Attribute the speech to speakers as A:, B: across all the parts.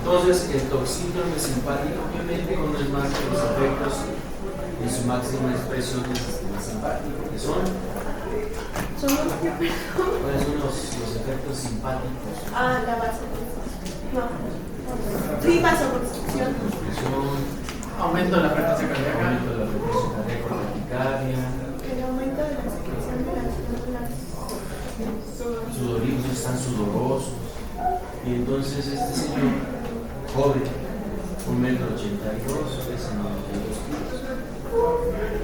A: Entonces, el toxítono simpático miométrico no es más que los efectos en su máxima expresión del sistema simpático, que son. ¿Cuáles son los efectos simpáticos?
B: La vasoconstricción. No. Sí, vasoconstricción.
C: Aumento de la frecuencia cardíaca.
A: Aumento de la frecuencia cardíaca, taquicardia.
B: El aumento de la secreción de las glándulas
A: sudoríferos, están sudorosos. Y entonces este señor, joven, 1,82 m, pesa 92 kilos.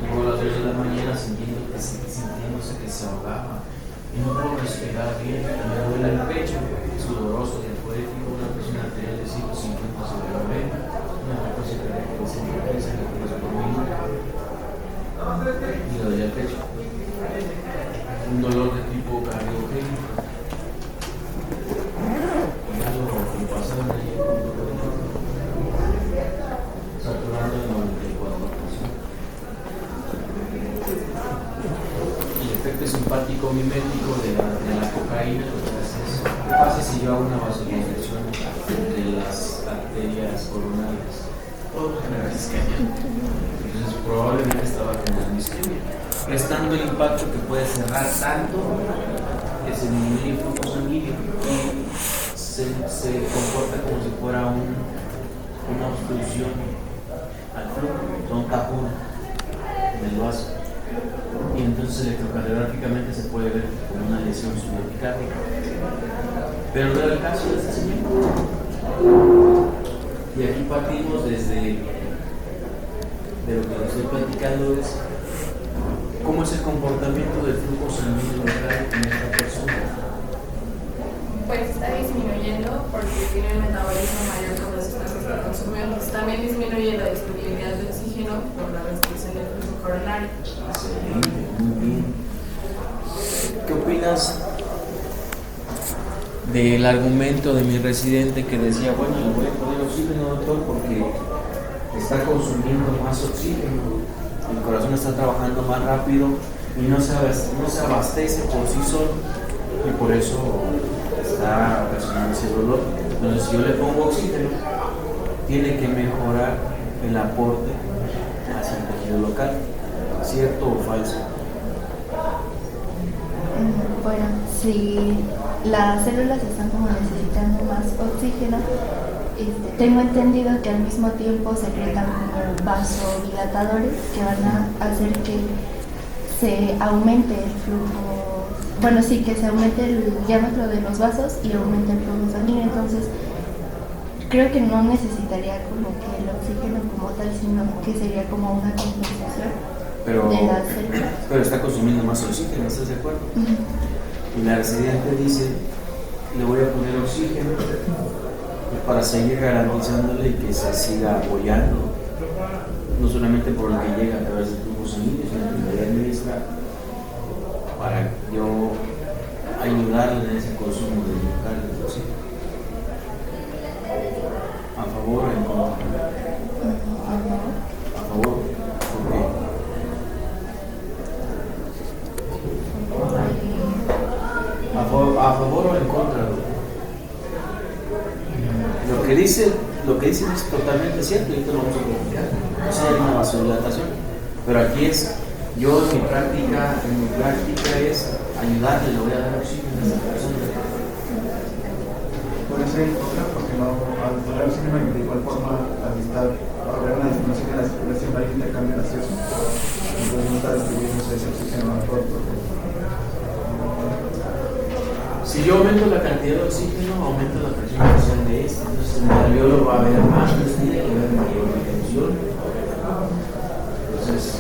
A: Llegó a las 2 de la mañana sintiéndose que se ahogaba. Y no puedo respirar bien, me duele el pecho, sudoroso, diafórico, una presión arterial de 150 sobre la vena, una frecuencia cardíaca de 130 latidos por minuto, y lo del pecho, un dolor de tipo cardiogénico, y algo que pasaron allí, saturando el 94%. El efecto simpático mimético de la cocaína lo que hace es, ¿qué pasa si yo hago una vasoconstricción de las arterias coronarias?
C: Puedo generar isquemia.
A: Entonces probablemente estaba generando isquemia, restando el impacto que puede cerrar tanto que se disminuye el flujo sanguíneo y se comporta como si fuera una obstrucción al flujo, un tapón del vaso. Y entonces electrocardiográficamente se puede ver como una lesión suborticárdica. Pero no era el caso de este señor. Y aquí partimos desde de lo que les estoy platicando es cómo es el comportamiento del flujo sanguíneo local en esta persona.
D: Pues está disminuyendo porque tiene un metabolismo mayor con las sustancias que consume. Entonces también disminuye la disponibilidad de oxígeno por la restricción del flujo coronario.
A: Excelente, muy bien. ¿Qué opinas del argumento de mi residente que decía, bueno, le voy a poner oxígeno, doctor, porque está consumiendo más oxígeno, el corazón está trabajando más rápido y no se abastece por sí solo y por eso está ocasionando ese dolor? Entonces, si yo le pongo oxígeno, tiene que mejorar el aporte hacia el tejido local. ¿Cierto o falso?
E: Bueno, si las células están como necesitando más oxígeno, tengo entendido que al mismo tiempo secretan como vasodilatadores que van a hacer que se aumente el flujo, bueno, sí, que se aumente el diámetro de los vasos y aumente el flujo sanguíneo. Entonces, creo que no necesitaría como que el oxígeno como tal, sino que sería como una compensación.
A: Pero
E: de
A: está consumiendo más oxígeno, ¿estás de acuerdo? Y la residente dice, le voy a poner oxígeno para seguir garantizándole que se siga apoyando, no solamente por lo que llega a través del flujo sanguíneo, sino que me administra para yo ayudarle en ese consumo de oxígeno. ¿A favor o en contra? A favor. ¿Por qué? ¿A favor o en contra? Lo que dicen es totalmente cierto y esto lo vamos a platicar. O sea, hay una vasodilatación. Pero aquí es, yo en mi práctica es ayudarle, le voy a dar oxígeno a esa persona.
F: Puede ser en contra porque no, al poner oxígeno de igual forma, al estar, al haber una disminución de la circulación, hay intercambio gaseoso. Entonces no está distribuyéndose ese oxígeno al cuerpo.
A: Si yo aumento la cantidad de oxígeno, aumento la presión arterial de este, entonces el alveolo va a haber más, entonces tiene que haber mayor retención. Entonces,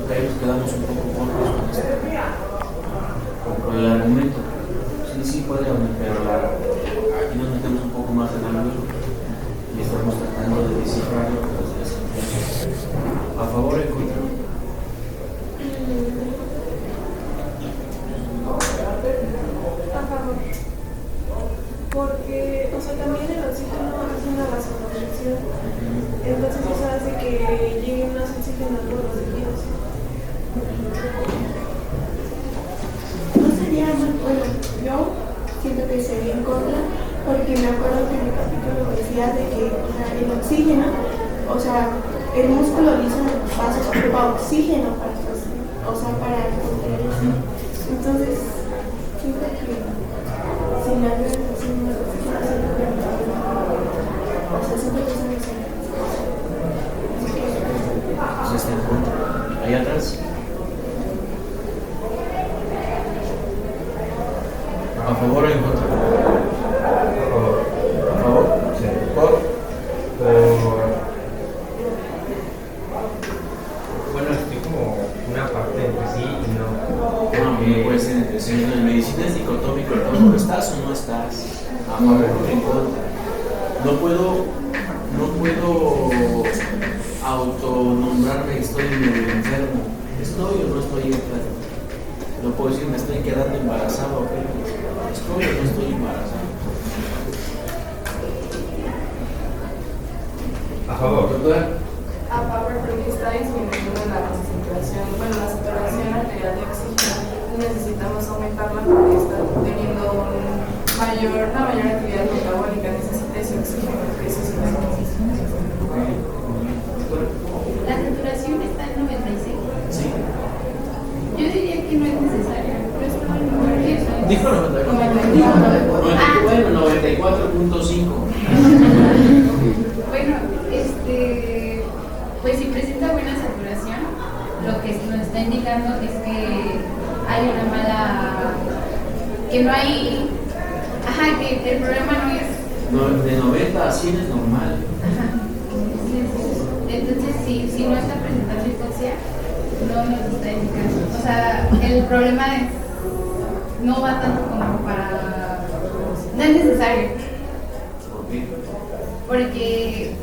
A: ahí nos quedamos un poco cortos con el argumento. Sí puede aumentar, pero aquí nos metemos un poco más en el alveolo y estamos tratando de descifrarlo a través de las intenciones. ¿A favor o en contra?
B: Porque, o sea, también el oxígeno hace una vasoconstricción, entonces eso hace que llegue más oxígeno a todos los tejidos. No sería muy bueno. Yo siento que se necesidad de que el oxígeno, o sea, el músculo liso en los vasos ocupa oxígeno para para contraer eso. Entonces, siento que si la relación no es oxígeno, o sea, siempre que son excelentes.
A: Entonces está en contra. Ahí atrás. ¿A favor o en contra?
G: A favor. Sí. Bueno, estoy como una parte entre sí y no.
A: No puede ser entre sí. En medicina es dicotómico, ¿no? ¿Estás o no estás? A favor o en contra. No puedo autonombrarme estoy medio enfermo. ¿Estoy o no estoy enfermo? No puedo decir me estoy quedando embarazado, ¿ok? ¿Estoy o no estoy embarazado?
G: A favor.
A: Doctora.
D: A favor, porque está disminuyendo la concentración, la saturación arterial de oxígeno. Necesitamos aumentarla porque está teniendo una mayor actividad metabólica, necesita ese oxígeno,
H: La saturación está en 96.
A: Sí.
H: Yo diría que no es necesaria.
A: Dijo 94.5.
H: Bueno, pues si presenta buena saturación, lo que nos está indicando es que hay una mala, que no hay, que el problema no es
A: de 90 a 100 es normal.
H: Entonces si no está presentando hipoxia, no nos está indicando, o sea, el problema no va tanto como para, no es necesario.
A: ¿Por qué?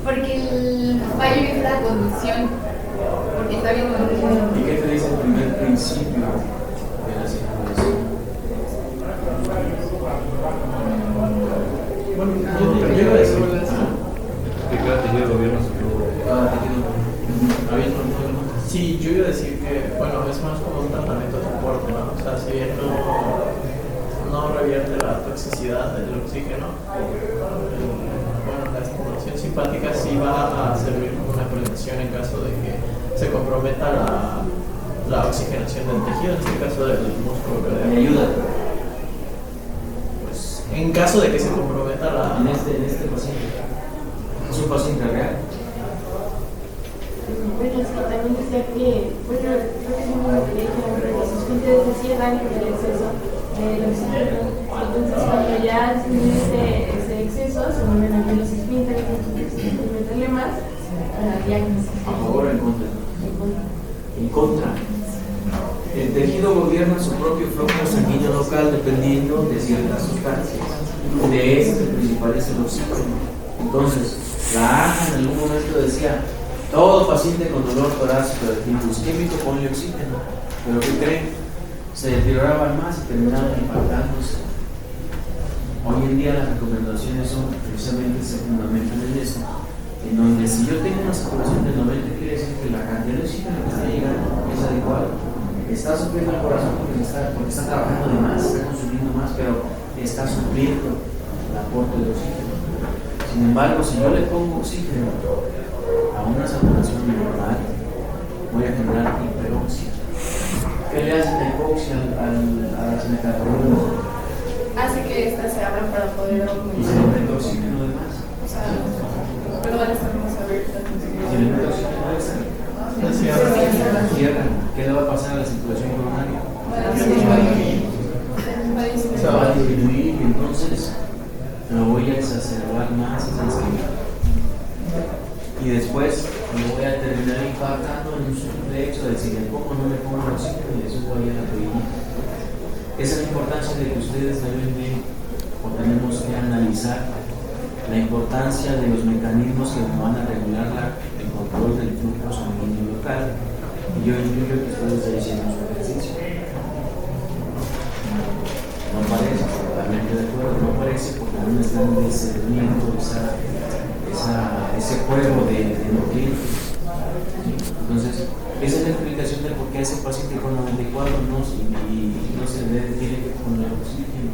H: Porque el fallo es la conducción, porque está bien conducido.
A: ¿Y qué te dice el primer principio de la circulación? Bueno, yo iba a decir
G: que cada tejido de gobierno se
C: Sí, yo iba a decir que, es más como un tratamiento de soporte, ¿no? O sea, si bien no revierte la toxicidad del oxígeno, la estimulación simpática sí va a servir como una prevención en caso de que se comprometa la oxigenación del tejido, en este caso del músculo cardíaco.
A: ¿Me ayuda?
C: Pues, en caso de que se comprometa la...
A: En este paciente. ¿Es un paciente real?
B: Bueno, es que también decía que, creo que es muy material que los esfínteres se cierran por el exceso del oxígeno. Entonces, cuando ya disminuye ese exceso, se vuelven a abrir los esfínteres, entonces meterle más para la diágnosis.
A: ¿A favor o en contra? En contra. El tejido gobierna su propio flujo sanguíneo local dependiendo de ciertas sustancias. De este el principal es el oxígeno. Entonces, la AJA en algún momento decía: todo paciente con dolor torácico de tipo isquémico ponle oxígeno. Pero ¿qué creen? Se deterioraban más y terminaban impactándose. Hoy en día las recomendaciones son, precisamente se fundamentan en eso, en donde si yo tengo una saturación del 90, quiere decir que la cantidad de oxígeno que está llegando es adecuada. Está sufriendo el corazón porque está trabajando de más, está consumiendo más, pero está supliendo el aporte de oxígeno. Sin embargo, si yo le pongo oxígeno a una saturación normal, voy a generar hiperoxia. ¿Qué le hace la hipoxia a las metabolismos?
D: Hace que estas se abran para poder aumentar.
A: Y se le mete oxígeno de más.
D: O sea, pero van a estar más abiertas.
A: Si le mete oxígeno extra, cierra. ¿Qué le va a pasar a la circulación coronaria? Se va a disminuir y entonces lo voy a exacerbar más esa isquemia. Y después lo voy a terminar impactando en un simple hecho de si le pongo o no le pongo el oxígeno y le subo ahí a la rodillita. Esa es la importancia de que ustedes deben de, o tenemos que analizar la importancia de los mecanismos que van a regular el control del flujo sanguíneo local. Y yo incluyo que ustedes estén haciendo su ejercicio. No parece, totalmente de acuerdo, no parece porque no están discerniendo ese juego de nutrientes. Entonces, esa es la explicación de por qué ese paciente con 94 no se le tiene que poner oxígeno.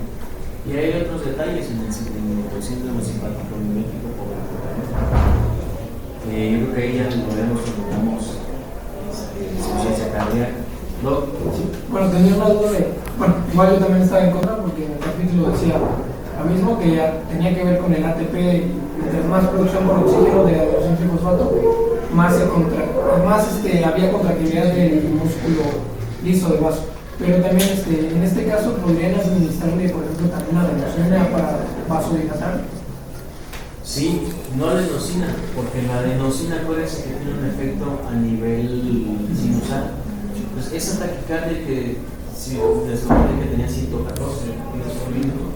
A: Y hay otros detalles en el síndrome simpático mimético por el yo creo que ahí ya lo vemos cuando damos insuficiencia cardíaca.
I: Sí. Bueno, tenía una duda bueno, igual yo también estaba en contra porque en el capítulo decía lo mismo, que tenía que ver con el ATP, y mientras más producción por oxígeno de adenosina trifosfato, más había contractilidad del músculo liso del vaso. Pero también en este caso podrían administrarle, por ejemplo, también adenosina para vasodilatar.
A: Sí, no adenosina, porque la adenosina, acuérdense que tiene un efecto a nivel sinusal. Pues esa taquicardia que si descubrí que tenía 114 latidos por minuto,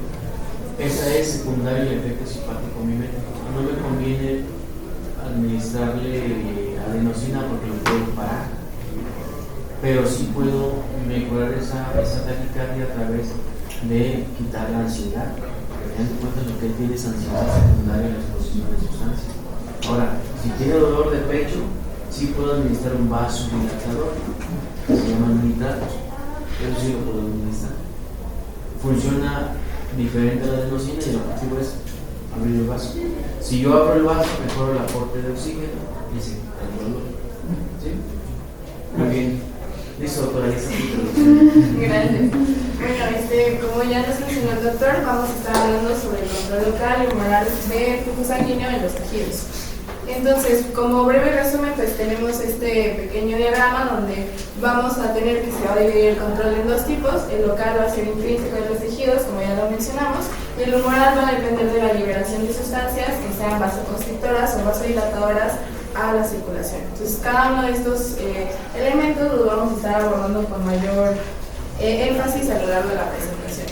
A: esa es secundaria al efecto simpático mimético. No me conviene administrarle adenosina porque lo puedo parar, pero sí puedo mejorar esa taquicardia a través de quitar la ansiedad. Teniendo en cuenta lo que él tiene es ansiedad secundaria a la exposición de sustancias. Ahora, si tiene dolor de pecho, sí puedo administrar un vasodilatador que se llaman nitratos. Eso sí lo puedo administrar. Funciona diferente a la adenosina y el objetivo es abrir el vaso. Si yo abro el vaso, mejoro el aporte de oxígeno y se quita el dolor. ¿Sí? Muy bien. Listo, doctora, ya está.
D: Gracias. Bueno, como ya nos mencionó el doctor, vamos a estar hablando sobre el control local y humoral de flujo sanguíneo en los tejidos. Entonces, como breve resumen, pues tenemos este pequeño diagrama donde vamos a tener que se va a dividir el control en dos tipos. El local va a ser intrínseco de los tejidos, como ya lo mencionamos, y el humoral va a depender de la liberación de sustancias que sean vasoconstrictoras o vasodilatadoras a la circulación. Entonces, cada uno de estos elementos los vamos a estar abordando con mayor énfasis a lo largo de la presentación.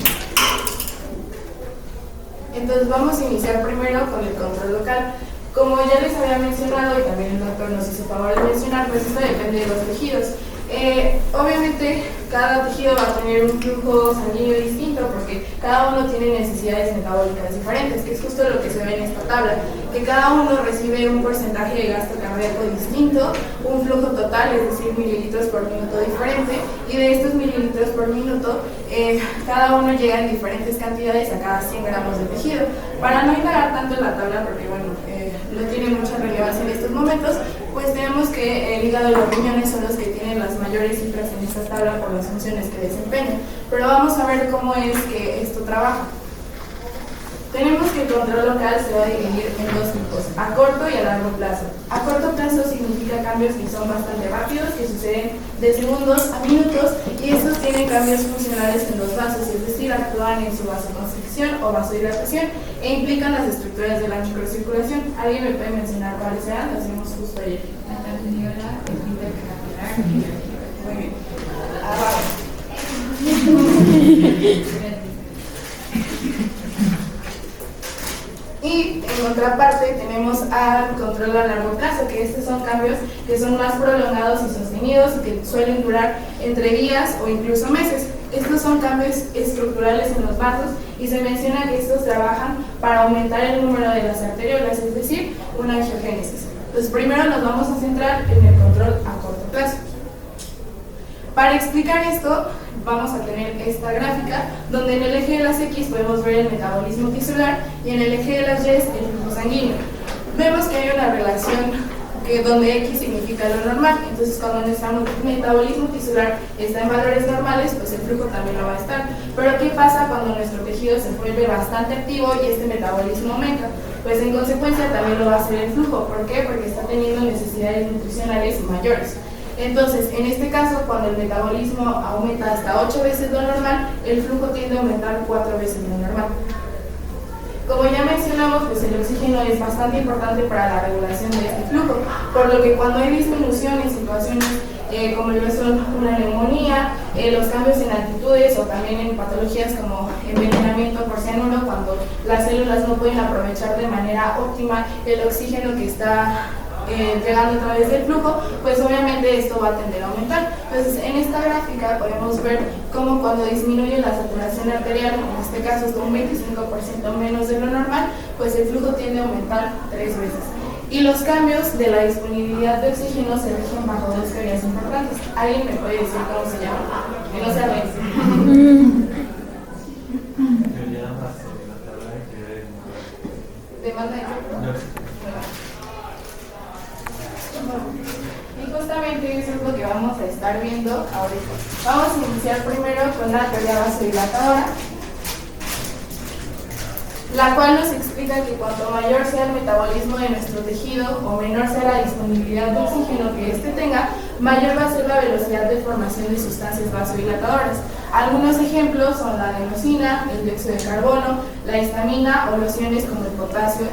D: Entonces, vamos a iniciar primero con el control local. Como ya les había mencionado, y también el doctor nos hizo favor de mencionar, pues esto depende de los tejidos. Obviamente, cada tejido va a tener un flujo sanguíneo distinto porque cada uno tiene necesidades metabólicas diferentes, que es justo lo que se ve en esta tabla, que cada uno recibe un porcentaje de gasto cardíaco distinto, un flujo total, es decir, mililitros por minuto diferente, y de estos mililitros por minuto, cada uno llega en diferentes cantidades a cada 100 gramos de tejido. Para no indagar tanto en la tabla, porque bueno, no tiene mucha relevancia en estos momentos, pues tenemos que el hígado y los riñones son los que tienen las mayores cifras en esta tabla por las funciones que desempeñan. Pero vamos a ver cómo es que esto trabaja. Tenemos que el control local se va a dividir en dos tipos, a corto y a largo plazo. A corto plazo significa cambios que son bastante rápidos, que suceden de segundos a minutos, y estos tienen cambios funcionales en los vasos, es decir, actúan en su vasoconstricción o vasodilatación e implican las estructuras de la microcirculación. ¿Alguien me puede mencionar cuáles sean? Lo hacemos justo ayer.
H: La cardeniola, el intercapilar.
D: Muy bien. Abajo. Y en otra parte tenemos al control a largo plazo, que estos son cambios que son más prolongados y sostenidos y que suelen durar entre días o incluso meses. Estos son cambios estructurales en los vasos y se menciona que estos trabajan para aumentar el número de las arteriolas, es decir, una angiogénesis. Entonces primero nos vamos a centrar en el control a corto plazo. Para explicar esto, vamos a tener esta gráfica donde en el eje de las X podemos ver el metabolismo tisular y en el eje de las Y el flujo sanguíneo. Vemos que hay una relación donde X significa lo normal, entonces cuando nuestro metabolismo tisular está en valores normales, pues el flujo también lo va a estar. Pero ¿qué pasa cuando nuestro tejido se vuelve bastante activo y este metabolismo aumenta? Pues en consecuencia también lo va a hacer el flujo. ¿Por qué? Porque está teniendo necesidades nutricionales mayores. Entonces, en este caso, cuando el metabolismo aumenta hasta 8 veces lo normal, el flujo tiende a aumentar 4 veces lo normal. Como ya mencionamos, pues el oxígeno es bastante importante para la regulación de este flujo, por lo que cuando hay disminución en situaciones como lo son una neumonía, los cambios en altitudes o también en patologías como envenenamiento por cianuro, cuando las células no pueden aprovechar de manera óptima el oxígeno que está llegando a través del flujo, pues obviamente esto va a tender a aumentar. Entonces en esta gráfica podemos ver cómo cuando disminuye la saturación arterial, en este caso es un 25% menos de lo normal, pues el flujo tiende a aumentar 3 veces. Y los cambios de la disponibilidad de oxígeno se rigen bajo dos teorías importantes. ¿Alguien me puede decir cómo se llama? Que no se arregle.
A: Teoría
D: Y justamente eso es lo que vamos a estar viendo ahorita. Vamos a iniciar primero con la teoría vasodilatadora, la cual nos explica que cuanto mayor sea el metabolismo de nuestro tejido o menor sea la disponibilidad de oxígeno que éste tenga, mayor va a ser la velocidad de formación de sustancias vasodilatadoras. Algunos ejemplos son la adenosina, el dióxido de carbono, la histamina o los iones como el potasio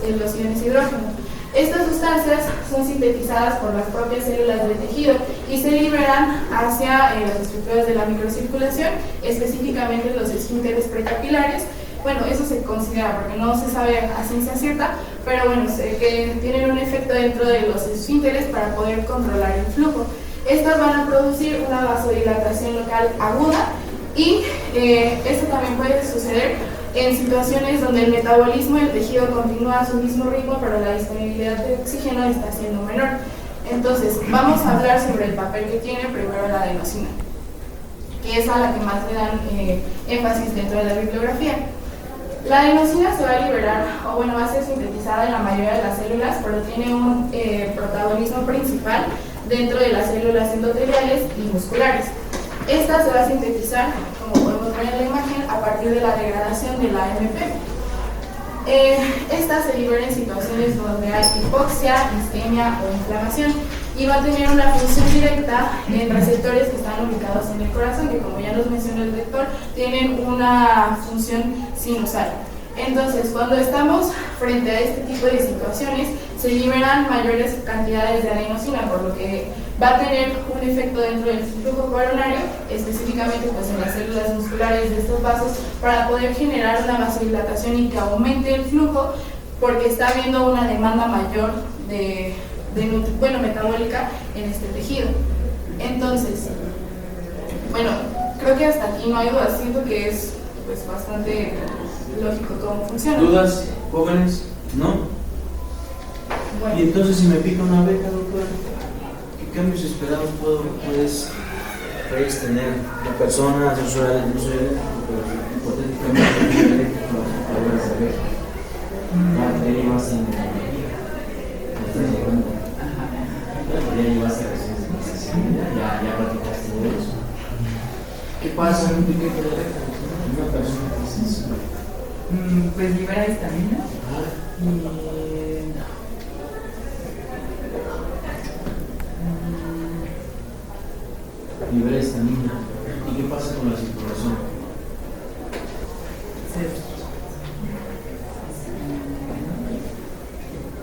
D: y los iones hidrógeno. Estas sustancias son sintetizadas por las propias células del tejido y se liberan hacia las estructuras de la microcirculación, específicamente los esfínteres precapilares. Bueno, eso se considera porque no se sabe a ciencia cierta, pero bueno, que tienen un efecto dentro de los esfínteres para poder controlar el flujo. Estas van a producir una vasodilatación local aguda y esto también puede suceder en situaciones donde el metabolismo del tejido continúa a su mismo ritmo, pero la disponibilidad de oxígeno está siendo menor. Entonces, vamos a hablar sobre el papel que tiene primero la adenosina, que es a la que más le dan énfasis dentro de la bibliografía. La adenosina se va a liberar, o bueno, va a ser sintetizada en la mayoría de las células, pero tiene un protagonismo principal dentro de las células endoteliales y musculares. Esta se va a sintetizar, como podemos ver en la imagen, a partir de la degradación de la AMP. Esta se libera en situaciones donde hay hipoxia, isquemia o inflamación y va a tener una función directa en receptores que están ubicados en el corazón, que como ya nos mencionó el doctor, tienen una función sinusal. Entonces, cuando estamos frente a este tipo de situaciones, se liberan mayores cantidades de adenosina, por lo que va a tener un efecto dentro del flujo coronario, específicamente pues en las células musculares de estos vasos, para poder generar una vasodilatación y que aumente el flujo, porque está habiendo una demanda mayor metabólica en este tejido. Entonces, bueno, creo que hasta aquí no hay dudas, siento que es pues bastante lógico cómo funciona.
A: ¿Dudas, jóvenes? ¿No?
D: Bueno.
A: Y entonces, si me pica una abeja, doctora, ¿qué cambios esperados puedes tener? La persona, yo soy eléctrico, pero hipotéticamente ya llevas en ya platicaste de eso. ¿Qué pasa en un piquete de abeja? Una persona que es sensible.
J: Pues libera histamina
A: libera histamina. ¿Y qué pasa con la circulación?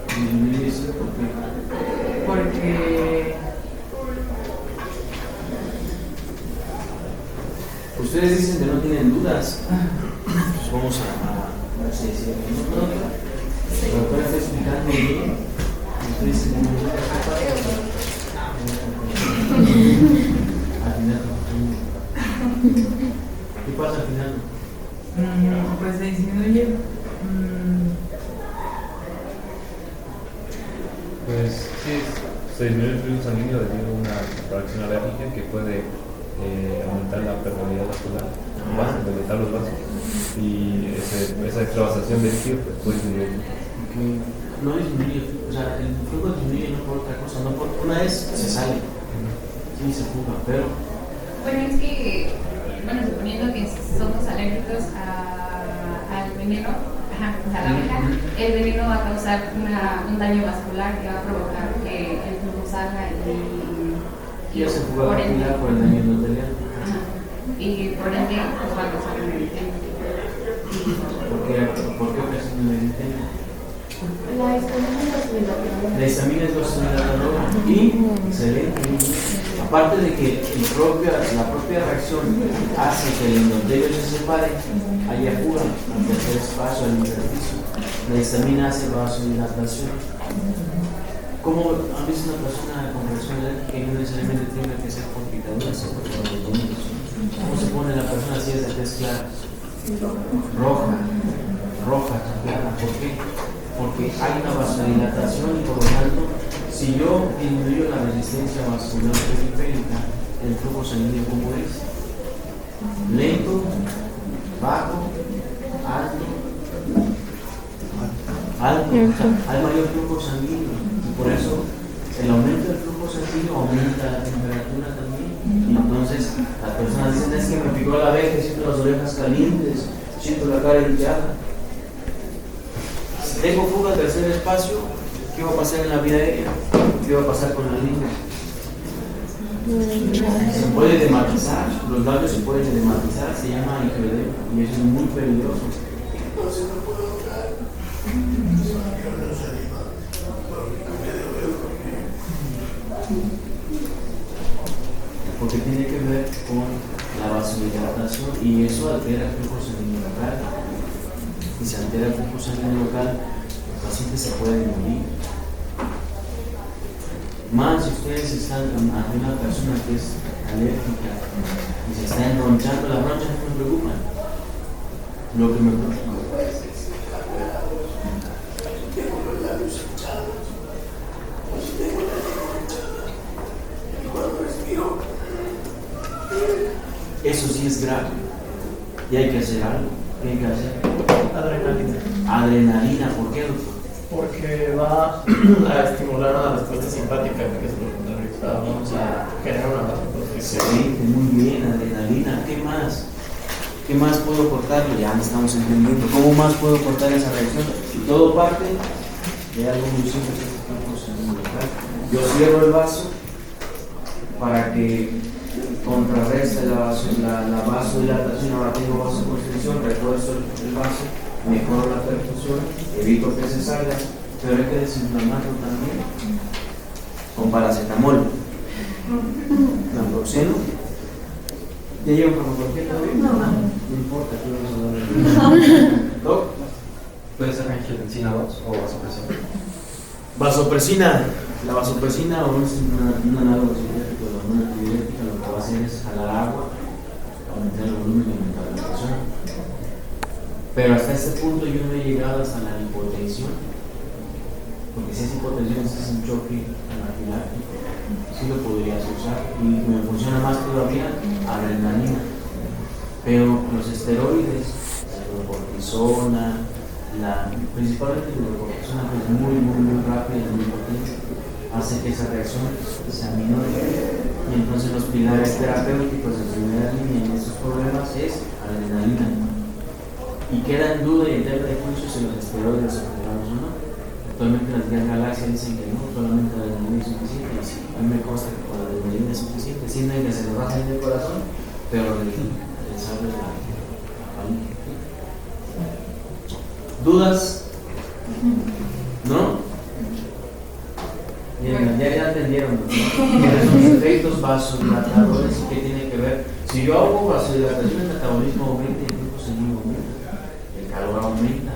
A: ¿Disminuye eso? ¿Por qué?
J: Porque
A: ustedes dicen que no tienen dudas. Pues vamos a no sé si la doctora está explicando bien. Ustedes dicen que no tienen dudas. Al final, ¿qué pasa al final?
J: pues se disminuye.
K: Pues sí, se disminuye el flujo sanguíneo debido a una reacción alérgica que puede aumentar la permeabilidad vascular, debilitar los vasos, y esa extravasación de líquido pues, puede disminuir.
A: No disminuye, o sea, el flujo disminuye no por otra cosa, no por una vez se sale, sí se fuga, pero
H: bueno, es que, suponiendo que somos alérgicos al veneno, a la abeja, el veneno va a causar un daño vascular que va a provocar que el flujo salga
A: y ya se fuga por el daño endotelial.
H: Y por ende pues, va a causar un eritema.
A: ¿Por qué ocasiona un eritema?
B: La histamina
A: es vasodilatadora y excelente. Aparte de que la propia reacción hace que el endotelio se separe, haya fuga al tercer espacio, al intersticio. La histamina hace vasodilatación. ¿Cómo han visto una persona con reacción alérgica y no necesariamente tiene que ser por picaduras o por los? ¿Cómo se pone la persona así de tez clara? Roja, clara. ¿Por qué? Porque hay una vasodilatación y por lo tanto, si yo disminuyo la resistencia vascular periférica, el flujo sanguíneo, ¿cómo es? Lento, bajo, alto. alto, o sea, hay mayor flujo sanguíneo y por eso el aumento del flujo sanguíneo aumenta la temperatura también. Y entonces las personas dicen: es que me picó la abeja, siento las orejas calientes, siento la cara hinchada. Si tengo fuga al tercer espacio, ¿qué va a pasar en la vida aérea? ¿Qué va a pasar con la lengua? Se puede dematizar, los labios se pueden dematizar, se llama hiperdema y eso es muy peligroso. Porque tiene que ver con la vasodilatación y eso altera el flujo sanguíneo local. Si se altera el flujo sanguíneo local, el paciente se puede morir. Más si ustedes están ante una persona que es alérgica y se está enronchando, las ronchas no me preocupan. Lo que me preocupa es que se cambia la voz. Tengo los labios hinchados, tengo la lengua hinchada y cuando respiro, eso sí es grave y hay que hacer algo. ¿Qué hay que hacer?
C: Adrenalina.
A: Adrenalina, ¿por qué, doctor?
C: Porque va a estimular una respuesta simpática, que es lo contrario. O sea, vamos a generar una vasoconstricción.
A: Excelente, muy bien, adrenalina. ¿Qué más? ¿Qué más puedo cortarlo? Ya me estamos entendiendo. ¿Cómo más puedo cortar esa reacción? Y todo parte de algo muy simple que es yo cierro el vaso para que contrarreste la vasodilatación. Ahora tengo vasoconstricción, refuerzo el vaso, mejoro la perfusión, evito que se salga, pero hay que desinflamarlo también con paracetamol, naproxeno. ¿Ya llevo farmacología todavía? No importa, tú vas a hablar. ¿Doc?
G: ¿Puede ser angiotensina 2 o vasopresina?
A: Vasopresina. La vasopresina o es un análogo sintético de la hormona antidiurética, lo que va a hacer es jalar agua, aumentar el volumen y aumentar la presión. Pero hasta este punto yo no he llegado hasta la hipotensión, porque si es hipotensión, si es un choque anafiláctico, sí lo podrías usar y me funciona más todavía adrenalina. Pero los esteroides, la hidrocortisona, principalmente la hidrocortisona, que es muy rápida y muy potente, hace que esa reacción se aminore. Y entonces los pilares terapéuticos de primera línea en estos problemas es adrenalina. Y queda en duda y en tela de juicio si los esteroides son efectivos o no. Actualmente las guías Galaxia dicen que no, solamente la adrenalina es suficiente. A mí me consta que con la adrenalina es suficiente. Sienten que se les baja en el corazón, pero les abre la palma. ¿Dudas? ¿No? Bien, ya entendieron, ¿no? ¿Cuáles son los efectos vasodilatadores y qué tiene que ver? Si yo hago vasodilatación, el metabolismo aumenta y el flujo sanguíneo aumenta. El calor aumenta.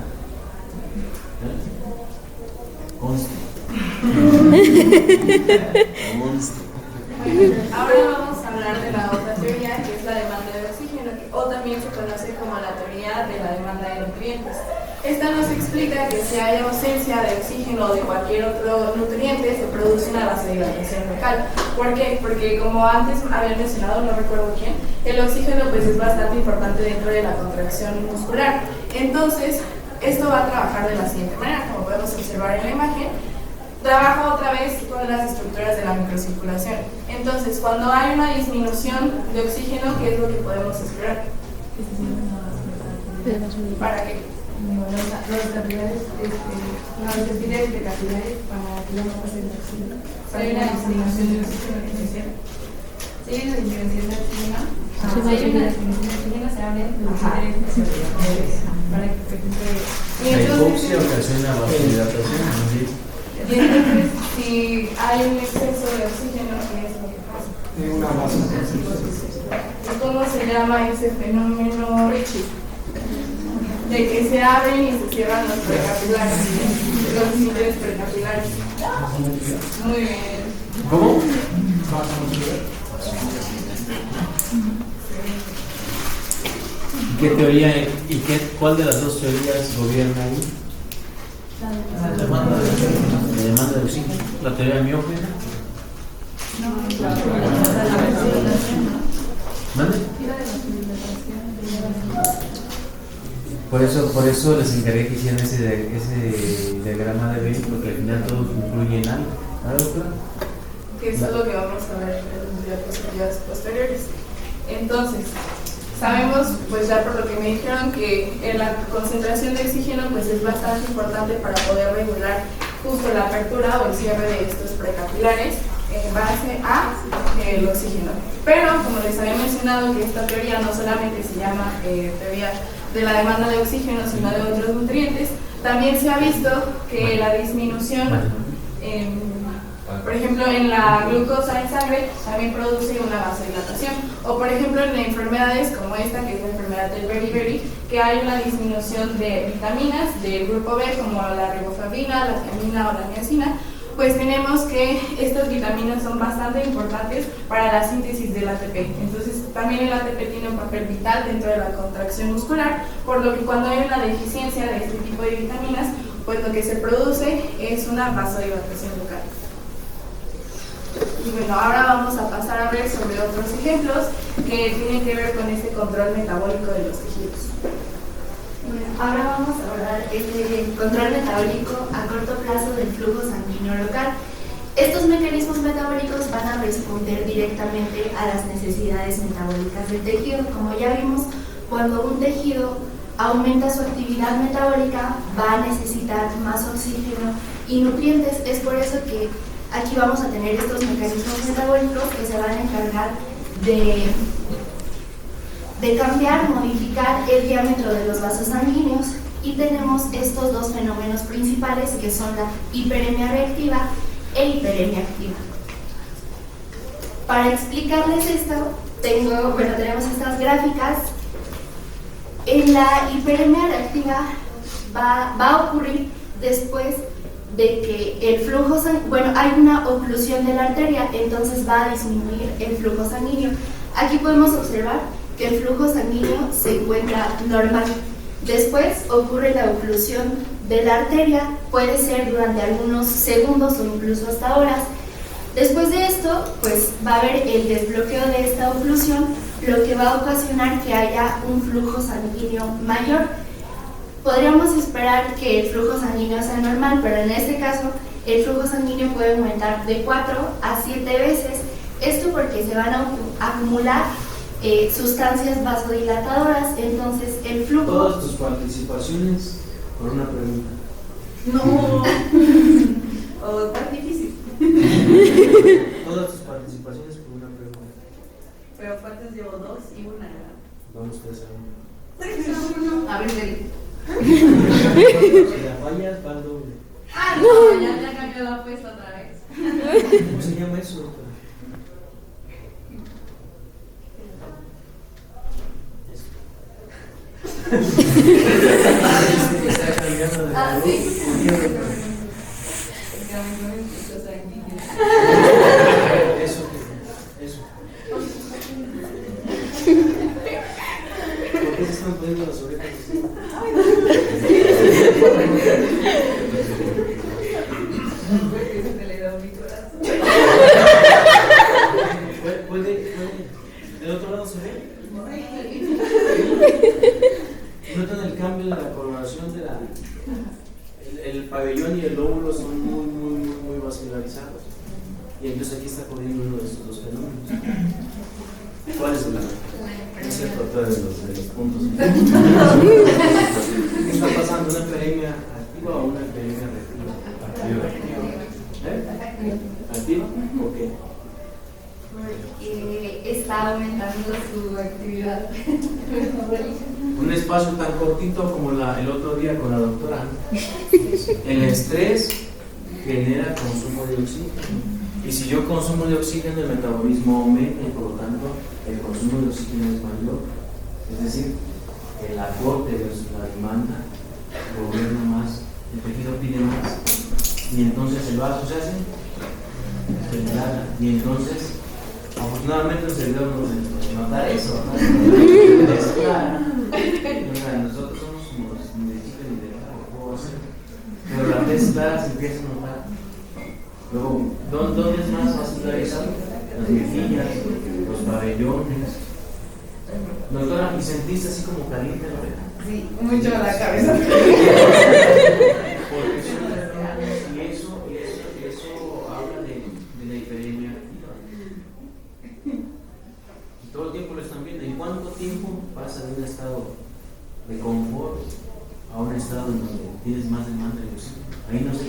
A: Conste.
D: Ahora vamos a hablar de la otra teoría, que es la demanda de oxígeno, o también se conoce como la teoría de la demanda de nutrientes. Esta nos explica que si hay ausencia de oxígeno o de cualquier otro nutriente, se produce una vasodilatación local. ¿Por qué? Porque como antes había mencionado, no recuerdo quién, el oxígeno pues es bastante importante dentro de la contracción muscular. Entonces, esto va a trabajar de la siguiente manera, como podemos observar en la imagen. Trabaja otra vez con las estructuras de la microcirculación. Entonces, cuando hay una disminución de oxígeno, ¿qué es lo que podemos esperar? ¿Para qué?
J: Los capilares, los capilares de capilares para que no pase el oxígeno.
D: Hay una disminución de oxígeno inicial.
H: Si hay una disminución de oxígeno, se abren los capilares para que
A: la hipoxia ocasiona vasodilatación.
D: Y entonces, si hay un exceso de oxígeno, ¿qué es lo que pasa?
I: Una vasoconstricción.
D: ¿Cómo se llama ese fenómeno, Richie? De que se abren y se cierran los precapilares, los cilios precapilares. Muy bien.
A: ¿Cómo? ¿Qué teoría y cuál de las dos teorías gobierna ahí?
C: La demanda de oxígeno.
A: La demanda de oxígeno. ¿La teoría miógena? ¿Mande? Por eso les encargué que hicieran ese diagrama de Venn, porque al final todos incluyen algo. ¿Verdad, doctora?
D: Que eso es lo que vamos a ver en diapositivas posteriores. Entonces, sabemos, pues ya por lo que me dijeron, que la concentración de oxígeno pues es bastante importante para poder regular justo la apertura o el cierre de estos precapilares en base a el oxígeno. Pero, como les había mencionado, que esta teoría no solamente se llama teoría de la demanda de oxígeno, sino de otros nutrientes, también se ha visto que la disminución, por ejemplo, en la glucosa en sangre también produce una vasodilatación. O, por ejemplo, en enfermedades como esta, que es la enfermedad del beriberi, que hay una disminución de vitaminas del grupo B, como la riboflavina, la tiamina o la niacina, pues tenemos que estas vitaminas son bastante importantes para la síntesis del ATP. Entonces, también el ATP tiene un papel vital dentro de la contracción muscular, por lo que cuando hay una deficiencia de este tipo de vitaminas, pues lo que se produce es una vasodilatación local. Y bueno, ahora vamos a pasar a ver sobre otros ejemplos que tienen que ver con este control metabólico de los tejidos.
E: Bueno, ahora vamos a hablar del control metabólico a corto plazo del flujo sanguíneo local. Estos mecanismos metabólicos van a responder directamente a las necesidades metabólicas del tejido. Como ya vimos, cuando un tejido aumenta su actividad metabólica, va a necesitar más oxígeno y nutrientes. Es por eso que aquí vamos a tener estos mecanismos metabólicos que se van a encargar de cambiar, modificar el diámetro de los vasos sanguíneos, y tenemos estos dos fenómenos principales que son la hiperemia reactiva e hiperemia activa. Para explicarles esto, tenemos estas gráficas. En la hiperemia reactiva va a ocurrir después de que el flujo sanguíneo, hay una oclusión de la arteria, entonces va a disminuir el flujo sanguíneo. Aquí podemos observar que el flujo sanguíneo se encuentra normal. Después ocurre la oclusión de la arteria, puede ser durante algunos segundos o incluso hasta horas. Después de esto, pues va a haber el desbloqueo de esta oclusión, lo que va a ocasionar que haya un flujo sanguíneo mayor. Podríamos esperar que el flujo sanguíneo sea normal, pero en este caso el flujo sanguíneo puede aumentar de 4 a 7 veces. Esto porque se van a acumular sustancias vasodilatadoras, entonces el flujo...
A: Todas tus participaciones por una pregunta.
J: No. O tan difícil.
A: Todas tus participaciones por una pregunta.
J: Pero ¿cuántas llevo? 2 y 1.
A: Vamos 3 a 1.
J: A ver, Deli.
A: Si la fallas, va al doble.
J: Ah, no, ya cambió la apuesta otra vez.
A: ¿Cómo se llama eso? Está cambiando de
J: Ah, sí.
A: Eso. ¿Por qué se están poniendo las orejas así? ¿Puede? ¿Del otro lado se ve? ¿Notan el cambio de la coloración de el pabellón y el lóbulo son muy vascularizados? Y entonces aquí está corriendo uno de estos dos fenómenos. ¿Cuál es la? No se trata de los puntos. ¿Qué está pasando? ¿Una hiperemia activa o una hiperemia reactiva? ¿Activa? ¿Por qué?
E: Porque está aumentando su actividad.
A: Un espacio tan cortito como el otro día con la doctora. El estrés genera consumo de oxígeno. Y si yo consumo de oxígeno, el metabolismo aumenta y por lo tanto el consumo de oxígeno es mayor. Es decir, el aporte versus la demanda gobierna más, el tejido pide más. Y entonces el vaso se hace, se dilata. Y entonces, afortunadamente el cerebro nos nota eso, ¿no? Es claro. Nosotros somos como los ni de chica ni de claro, pero la vez clara se empieza a notar. Luego, ¿dónde es más vascularizado? Las mejillas, los pabellones, Doctora, ¿y sentiste así como caliente la oreja?
J: Sí, mucho la cabeza.
A: Porque eso habla de la hiperemia activa. Y todo el tiempo lo están viendo. ¿En cuánto tiempo pasa de un estado de confort a un estado en donde tienes más demanda de oxígeno? Ahí no sé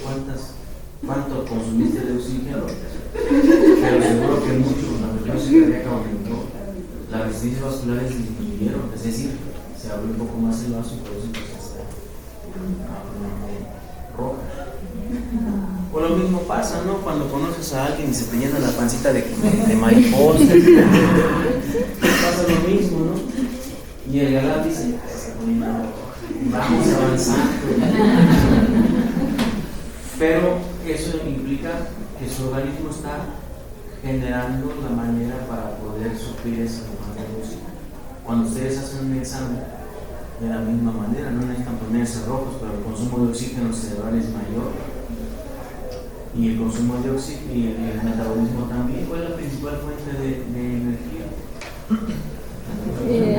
A: cuánto consumiste de oxígeno, pero seguro que mucho. La frecuencia cardíaca aumentó, las resistencias vasculares disminuyeron, es decir, se abrió un poco más el vaso y por eso está roja. O lo mismo pasa, ¿no? Cuando conoces a alguien y se te llena la pancita de mariposas, pasa lo mismo, ¿no? Y el galán dice, vamos avanzando. Pero eso implica que su organismo está generando la manera para poder suplir esa demanda de oxígeno. Cuando ustedes hacen un examen, de la misma manera, no necesitan ponerse rojos, pero el consumo de oxígeno cerebral es mayor y el consumo de oxígeno y el metabolismo también. ¿Cuál es la principal fuente de energía?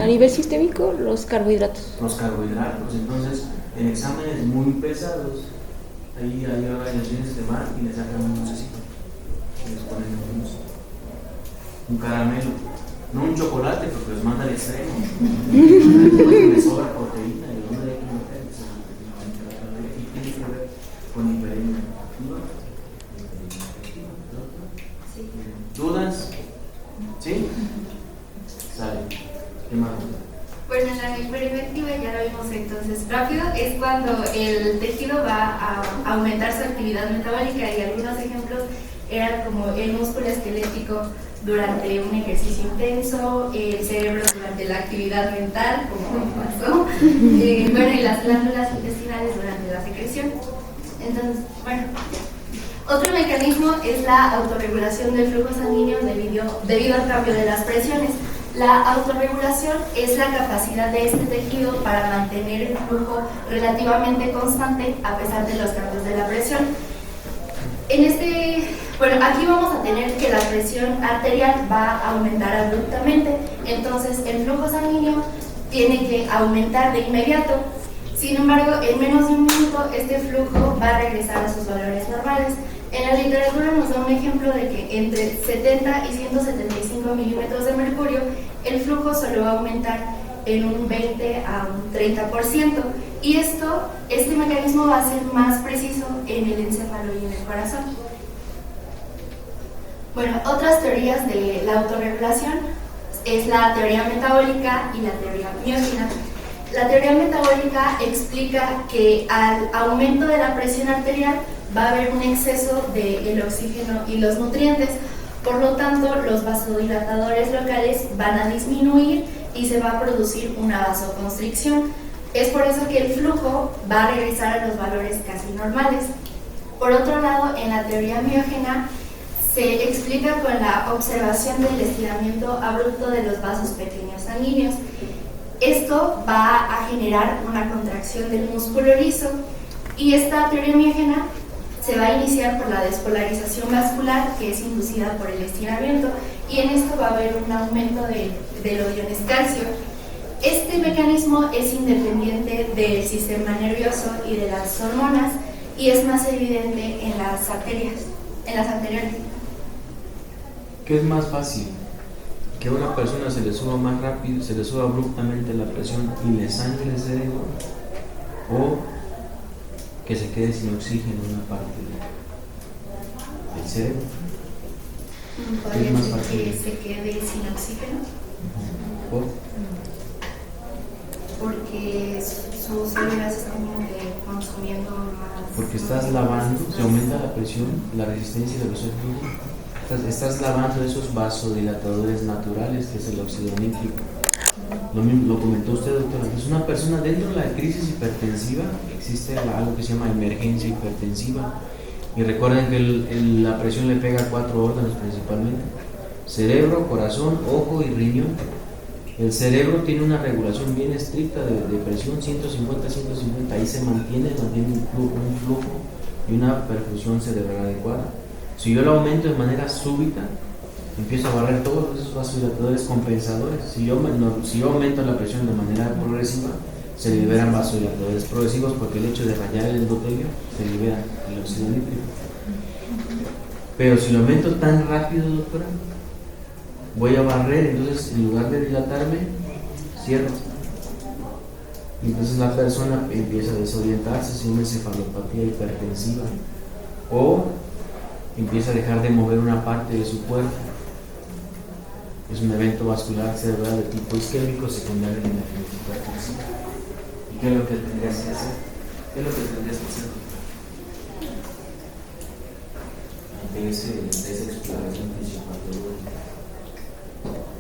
L: A nivel sistémico, los carbohidratos.
A: Los carbohidratos. Entonces, en exámenes muy pesados, ahí hay organizaciones de mar y les sacan un dulcecito y les ponen un caramelo, no un chocolate porque los manda al extremo, les sobra proteína y dónde hay que meterse y tiene que ver con hiperemia activa. ¿Dudas? ¿Sí? Sale. ¿Qué más?
M: Bueno, en la hiperemia ya lo vimos entonces rápido, es cuando el tejido va a aumentar su actividad metabólica y algunos ejemplos eran como el músculo esquelético durante un ejercicio intenso, el cerebro durante la actividad mental, como pasó, bueno, y las glándulas intestinales durante la secreción. Entonces, bueno, otro mecanismo es la autorregulación del flujo sanguíneo debido al cambio de las presiones. La autorregulación es la capacidad de este tejido para mantener el flujo relativamente constante a pesar de los cambios de la presión. Bueno, aquí vamos a tener que la presión arterial va a aumentar abruptamente, entonces el flujo sanguíneo tiene que aumentar de inmediato. Sin embargo, en menos de un minuto este flujo va a regresar a sus valores normales. En la literatura nos da un ejemplo de que entre 70 y 175 milímetros de mercurio el flujo solo va a aumentar en un 20 a un 30%, y este mecanismo va a ser más preciso en el encéfalo y en el corazón. Bueno, otras teorías de la autorregulación es la teoría metabólica y la teoría miógena. La teoría metabólica explica que al aumento de la presión arterial va a haber un exceso del oxígeno y los nutrientes, por lo tanto los vasodilatadores locales van a disminuir y se va a producir una vasoconstricción. Es por eso que el flujo va a regresar a los valores casi normales. Por otro lado, en la teoría miógena se explica con la observación del estiramiento abrupto de los vasos pequeños sanguíneos. Esto va a generar una contracción del músculo liso, y esta teoría miógena se va a iniciar por la despolarización vascular, que es inducida por el estiramiento, y en esto va a haber un aumento de los iones calcio. Este mecanismo es independiente del sistema nervioso y de las hormonas, y es más evidente en las arterias,
A: ¿Qué es más fácil? ¿Que a una persona se le suba más rápido, se le suba abruptamente la presión y le sangre el cerebro? ¿O que se quede sin oxígeno en una parte del cerebro?
M: ¿Podría ser que se quede sin oxígeno?
A: ¿Por?
M: Porque sus células están consumiendo más.
A: Porque estás lavando, se aumenta la presión, la resistencia de los flujo. Estás lavando esos vasodilatadores naturales, que es el óxido nítrico. Lo comentó usted, doctora. Es una persona dentro de la crisis hipertensiva, existe algo que se llama emergencia hipertensiva. Y recuerden que la presión le pega a 4 órganos principalmente: cerebro, corazón, ojo y riñón. El cerebro tiene una regulación bien estricta de presión, 150, ahí se mantiene un flujo y una perfusión cerebral adecuada. Si yo lo aumento de manera súbita, empiezo a barrer todos esos vasodilatadores compensadores. Si yo aumento la presión de manera progresiva, se liberan vasodilatadores progresivos, porque el hecho de rayar el endotelio se libera el óxido nítrico. Pero si lo aumento tan rápido, doctora, voy a barrer, entonces en lugar de dilatarme, cierro. Y entonces la persona empieza a desorientarse, si una encefalopatía hipertensiva, o empieza a dejar de mover una parte de su cuerpo. Es un evento vascular cerebral de tipo isquémico secundario de la hipertensiva. ¿Y qué es lo que tendrías que hacer? ¿Qué es lo que tendrías que hacer? De esa exploración fisiopatológica,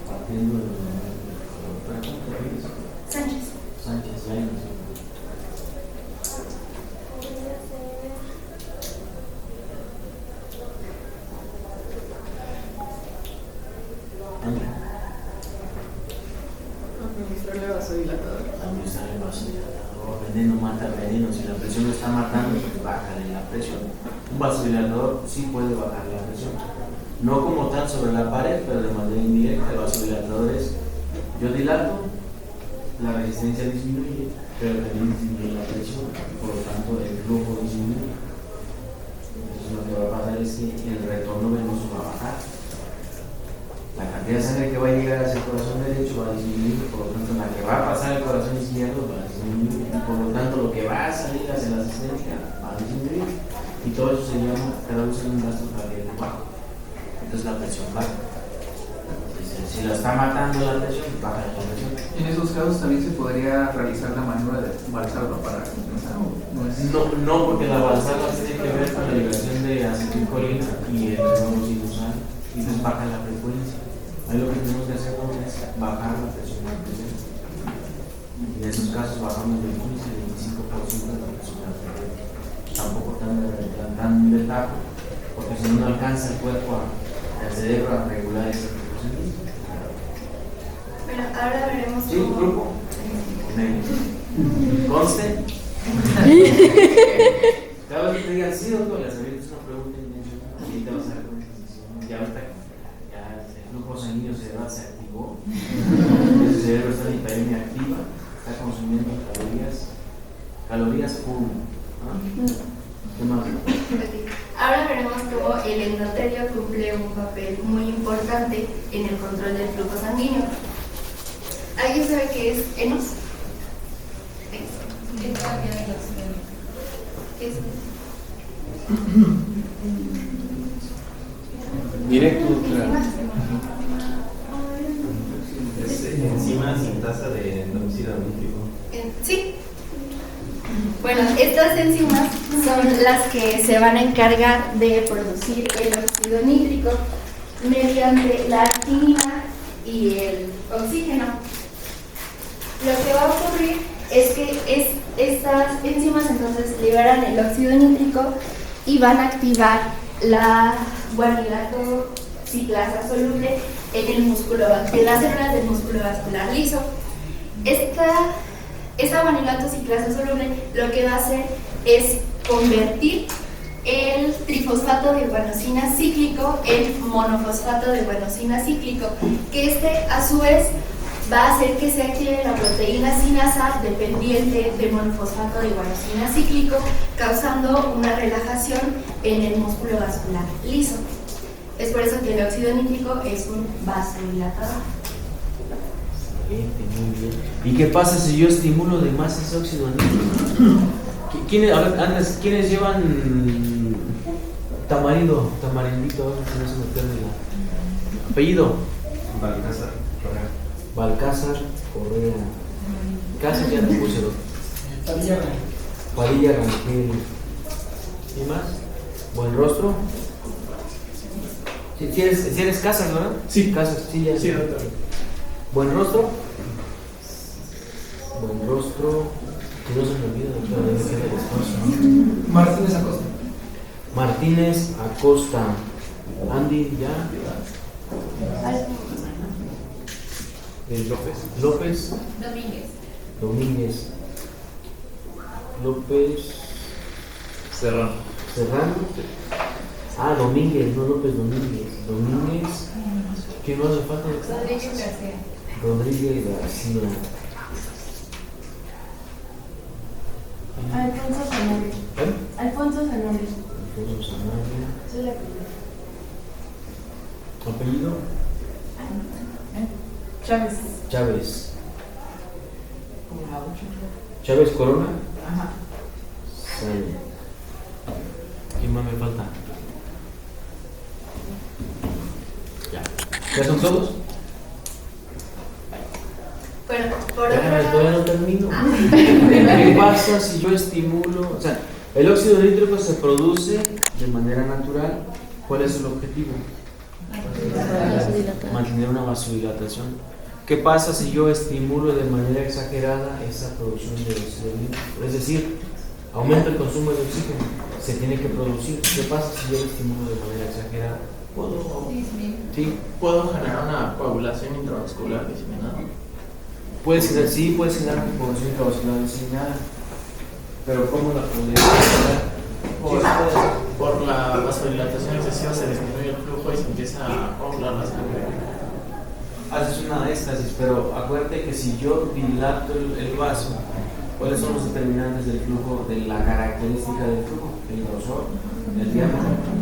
A: partiendo de Sánchez, ya no sé.
D: Administrarle vasodilatador.
A: Administrarle vasodilatador. Veneno mata veneno. Si la presión lo está matando, pues bájale la presión. Un vasodilatador sí puede bajar la presión. No como tal sobre la pared, pero de manera indirecta. El vasodilatador es: yo dilato, la resistencia disminuye, pero también disminuye la presión. Por lo tanto, el flujo disminuye. Entonces, lo que va a pasar es que el retorno venoso va a bajar. La cantidad de sangre que va a llegar hacia el corazón derecho va a disminuir, por lo tanto la que va a pasar al corazón izquierdo va a disminuir, y por lo tanto lo que va a salir hacia la asistencia va a disminuir, y todo eso se llama, traduce en un gasto cardíaco bajo. Entonces la presión baja. Si la está matando la presión, baja la presión.
F: En esos casos también se podría realizar la maniobra de Valsalva para compensar, ¿o no es?
A: No, porque la Valsalva tiene que ver con la liberación de acetilcolina y el globo sinusal, y entonces baja la frecuencia. Ahí lo que tenemos que hacer es bajar la presión arterial. En esos casos bajamos del 15 al 25% de la presión arterial. Tampoco tan de tajo, porque si no alcanza el cuerpo, el cerebro a regular esa presión.
M: Bueno, ahora veremos
A: sí,
M: cómo...
A: grupo. Conste. Cada vez que te digan sí, doctor, les abrimos una pregunta intencional. Y te vas a dar con esa sesión. Ya ahorita el flujo sanguíneo cerebral se activó, el cerebro está en hiperemia activa, está consumiendo calorías pum. ¿Qué más?
M: Ahora veremos cómo el endotelio cumple un papel muy importante en el control del flujo sanguíneo. ¿Alguien sabe qué es enos?
H: ¿Qué cambia de los
M: ¿Qué es?
A: Directo, claro.
G: Es enzima sintasa de óxido nítrico.
M: Sí. Bueno, estas enzimas son las que se van a encargar de producir el óxido nítrico mediante la actinina y el oxígeno. Lo que va a ocurrir es que estas enzimas entonces liberan el óxido nítrico y van a activar la guanilato ciclasa soluble en el músculo, en las células del músculo vascular liso. Esta guanilato ciclasa soluble lo que va a hacer es convertir el trifosfato de guanosina cíclico en monofosfato de guanosina cíclico, que a su vez va a hacer que se active la proteína sinasa dependiente de monofosfato de guanosina cíclico, causando una relajación en el músculo vascular liso. Es por eso que el óxido nítrico es un vasodilatador.
A: Muy bien. ¿Y qué pasa si yo estimulo de más ese óxido nítrico? ¿Quiénes llevan tamarindo? Tamarindito, ahora si no se me pierde la... ¿Apellido?
G: Balcázar Correa.
A: Balcázar Correa. Casi ya te puse, doctor. Padilla Rangel. ¿Y más? ¿Buen rostro? Si eres Casas, ¿verdad?
I: Sí.
A: Casas, sí, ya.
I: Sí, doctor.
A: ¿Buen rostro? Buen rostro. Que no se me olvida, doctor, debe ser el esposo.
I: Martínez Acosta.
A: Martínez Acosta. Andy, ya. López. Domínguez. López.
K: Serrano.
A: Ah, Domínguez, no López Domínguez. Domínguez. ¿Quién más le falta?
H: Rodríguez García.
A: Rodríguez García.
J: Alfonso Sanabria. Alfonso Sanabria.
A: Alfonso Sanabria.
J: Soy la primera.
A: ¿Apellido?
J: Chávez.
A: Chávez. Chávez Corona.
J: Ajá.
A: Sale. ¿Quién más me falta? Ya. ¿Ya son todos?
M: Bueno, por otro
A: Déjame,
M: lado.
A: todavía no termino. ¿Qué pasa si yo estimulo? O sea, el óxido nítrico se produce de manera natural. ¿Cuál es el objetivo? Mantener una vasodilatación. ¿Qué pasa si yo estimulo de manera exagerada esa producción de óxido nítrico? Es decir, aumenta el consumo de oxígeno, se tiene que producir. ¿Qué pasa si yo lo estimulo de manera exagerada?
C: ¿Puedo generar una coagulación intravascular diseminada?
A: Puedes generar una coagulación intravascular diseminada, pero ¿cómo la podría generar?
C: Por la vasodilatación excesiva se disminuye el flujo y se empieza a coagular la sangre.
A: Haces una éstasis, pero acuérdate que si yo dilato el vaso, ¿cuáles son los determinantes del flujo, de la característica del flujo? El grosor, el diámetro.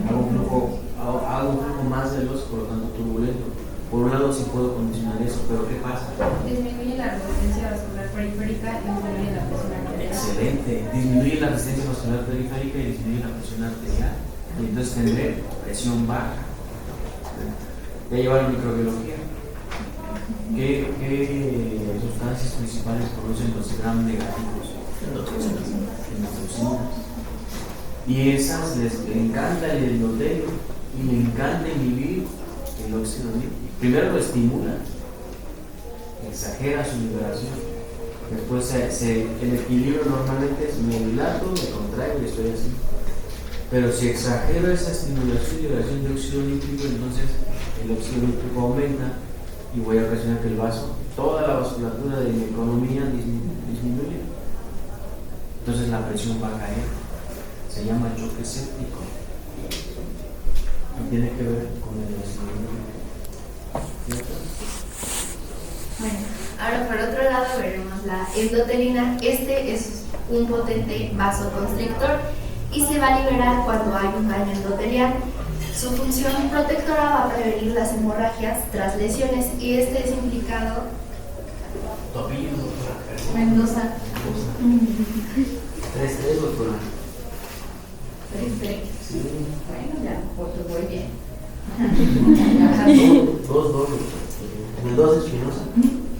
A: Hago un flujo más veloz, por lo tanto turbulento. Por un lado sí puedo condicionar eso, pero ¿qué pasa?
H: Disminuye la resistencia vascular periférica y disminuye la presión arterial.
A: Excelente. Disminuye la resistencia vascular periférica y disminuye la presión arterial. Y entonces tendré presión baja. Ya llevaron microbiología. ¿Qué sustancias principales producen los gram negativos? Endotoxinas. Y esas les encanta el endotelio y le encanta inhibir el óxido nítrico. Primero lo estimula, exagera su liberación. Después el equilibrio normalmente es me dilato, me contraigo y estoy así. Pero si exagero esa estimulación y liberación de óxido nítrico, entonces el óxido nítrico aumenta y voy a presionar que el vaso, toda la vasculatura de mi economía disminuye. Entonces la presión va a caer. Se llama choque séptico. Y tiene que ver con el óxido nítrico.
M: Bueno, ahora por otro lado veremos la endotelina. Este es un potente vasoconstrictor y se va a liberar cuando hay un daño endotelial. Su función protectora va a prevenir las hemorragias tras lesiones y este es implicado.
A: ¿Tu apellido, doctora?
J: Mendoza.
A: 3-3, doctora.
J: 3-3.
A: Sí.
J: Bueno, ya, pues voy bien.
A: 2-2. El 2 es Espinosa.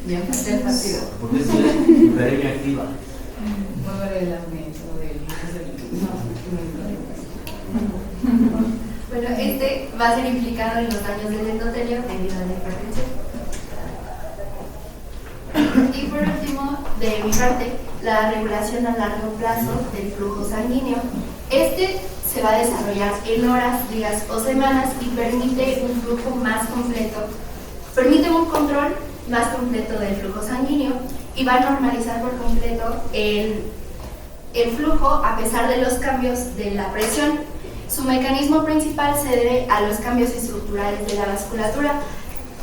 J: Ya empecé el partido.
A: Porque es hiperemia activa.
J: Voy a ver el aumento
M: Bueno, este va a ser implicado en los daños del endotelio debido a la hipertensión. Y por último, de mi parte, la regulación a largo plazo del flujo sanguíneo. Este se va a desarrollar en horas, días o semanas y permite un flujo más completo. Permite un control más completo del flujo sanguíneo y va a normalizar por completo el flujo a pesar de los cambios de la presión. Su mecanismo principal se debe a los cambios estructurales de la vasculatura,